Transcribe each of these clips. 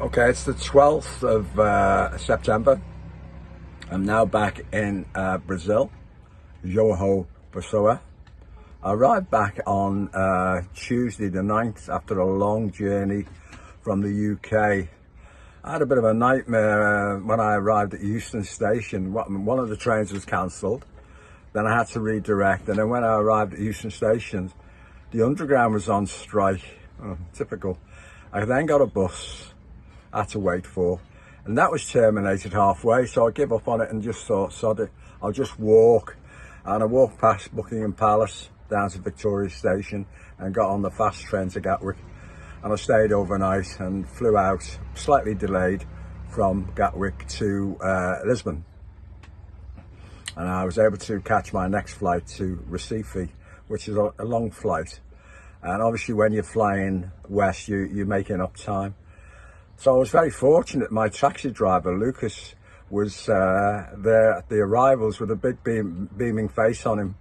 Okay, it's the 12th of September. I'm now back in Brazil, João Pessoa. I arrived back on Tuesday the 9th after a long journey from the UK. I had a bit of a nightmare when I arrived at Euston Station. One of the trains was cancelled, then I had to redirect, and then when I arrived at Euston Station, the Underground was on strike. Typical. I then got a bus I had to wait for, and that was terminated halfway, so I gave up on it and just thought, sod it, I'll just walk. And I walked past Buckingham Palace down to Victoria Station and got on the fast train to Gatwick, and I stayed overnight and flew out, slightly delayed, from Gatwick to Lisbon, and I was able to catch my next flight to Recife, which is a long flight, and obviously when you're flying west you're making up time. So I was very fortunate. My taxi driver, Lucas, was there at the arrivals with a big beaming face on him.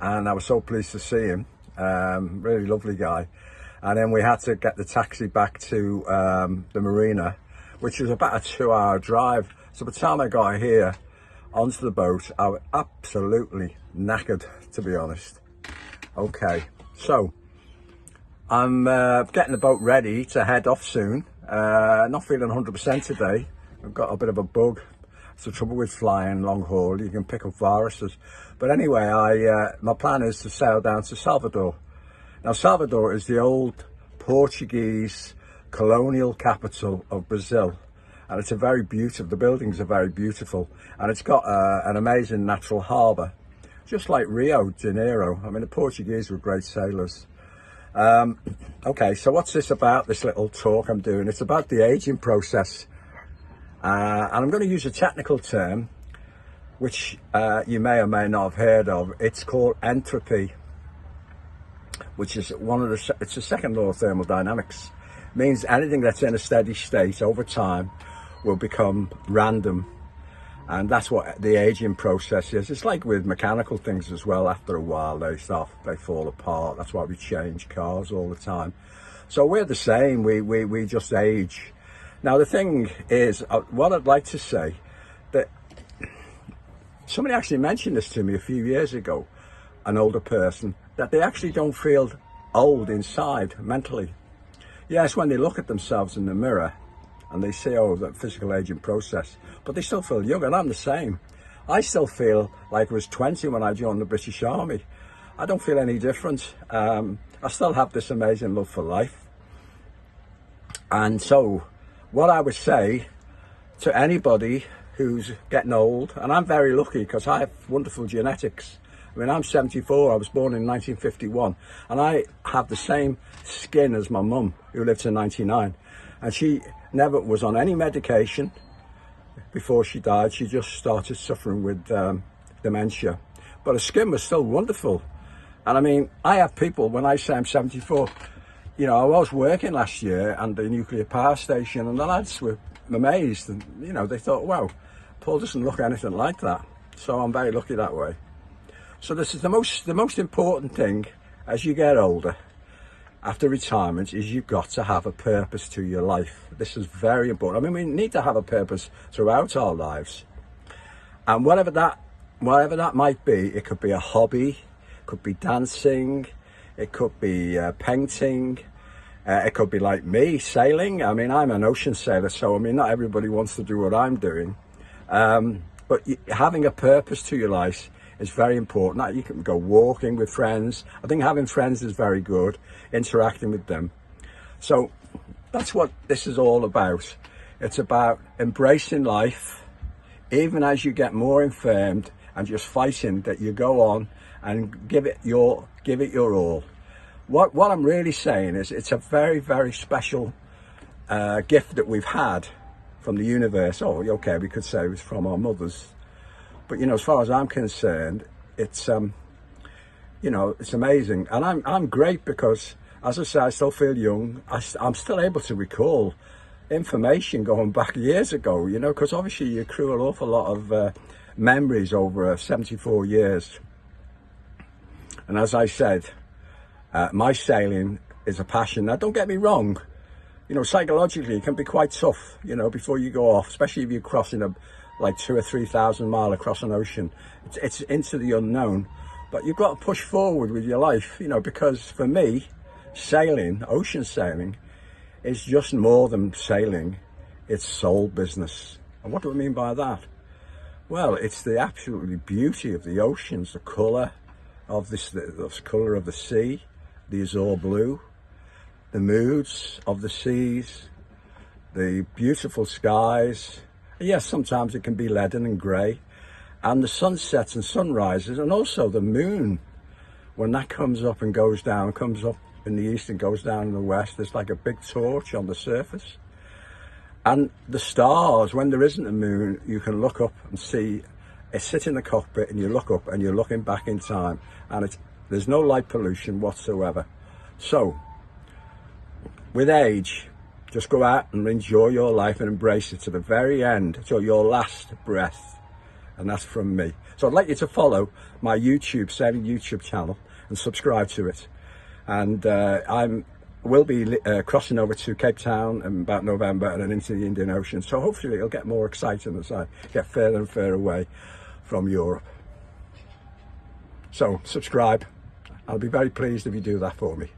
And I was so pleased to see him. Really lovely guy. And then we had to get the taxi back to the marina, which was about a 2-hour drive. So by the time I got here onto the boat, I was absolutely knackered, to be honest. Okay, so I'm getting the boat ready to head off soon. Not feeling 100% today. I've got a bit of a bug. It's the trouble with flying long haul, you can pick up viruses. But anyway, my plan is to sail down to Salvador. Now Salvador is the old Portuguese colonial capital of Brazil, and it's a very beautiful, the buildings are very beautiful, and it's got an amazing natural harbour, just like Rio de Janeiro. I mean, the Portuguese were great sailors. Okay, so what's this about, this little talk I'm doing? It's about the aging process, and I'm going to use a technical term which you may or may not have heard of. It's called entropy, which is it's the second law of thermodynamics. It means anything that's in a steady state over time will become random, and that's what the aging process is. It's like with mechanical things as well. After a while they fall apart. That's why we change cars all the time. So we're the same, we just age. Now the thing is, what I'd like to say, that somebody actually mentioned this to me a few years ago, an older person, that they actually don't feel old inside mentally. Yes, when they look at themselves in the mirror and they see, oh, that physical aging process, but they still feel young, and I'm the same. I still feel like I was 20 when I joined the British Army. I don't feel any different. I still have this amazing love for life. And so what I would say to anybody who's getting old, and I'm very lucky because I have wonderful genetics. I mean, I'm 74, I was born in 1951, and I have the same skin as my mum, who lived to 99, and she never was on any medication before she died. She just started suffering with dementia, but her skin was still wonderful. And I mean, I have people, when I say I'm 74, you know, I was working last year at the nuclear power station, and the lads were amazed, and you know, they thought, wow, Paul doesn't look anything like that. So I'm very lucky that way. So this is the most important thing as you get older, after retirement, is you've got to have a purpose to your life. This is very important. I mean, we need to have a purpose throughout our lives, and whatever that might be. It could be a hobby, it could be dancing, it could be painting, it could be like me, sailing. I mean, I'm an ocean sailor, so I mean, not everybody wants to do what I'm doing, but having a purpose to your life is very important. You can go walking with friends. I think having friends is very good, interacting with them. So that's what this is all about. It's about embracing life, even as you get more infirmed, and just fighting that you go on and give it your all. What I'm really saying is, it's a very, very special gift that we've had from the universe. Oh, okay, we could say it was from our mothers. But, you know, as far as I'm concerned, it's, you know, it's amazing. And I'm great because, as I say, I still feel young. I'm still able to recall information going back years ago, you know, because obviously you accrue an awful lot of memories over 74 years. And as I said, my sailing is a passion. Now, don't get me wrong. you know, psychologically it can be quite tough, you know, before you go off, especially if you're crossing like 2,000 or 3,000 miles across an ocean. It's into the unknown, but you've got to push forward with your life, you know, because for me, sailing, ocean sailing, is just more than sailing. It's soul business. And what do I mean by that? Well, it's the absolutely beauty of the oceans, the colour of the colour of the sea, the azure blue, the moods of the seas, the beautiful skies. Yes, sometimes it can be leaden and grey, and the sunsets and sunrises, and also the moon, when that comes up and goes down, comes up in the east and goes down in the west. There's like a big torch on the surface. And the stars, when there isn't a moon, you can look up and see, sit in the cockpit and you look up and you're looking back in time, and there's no light pollution whatsoever. So, with age, just go out and enjoy your life and embrace it to the very end, till your last breath. And that's from me. So I'd like you to follow my sailing YouTube channel and subscribe to it. And we'll be crossing over to Cape Town in about November and then into the Indian Ocean. So hopefully it'll get more exciting as I get further and further away from Europe. So subscribe. I'll be very pleased if you do that for me.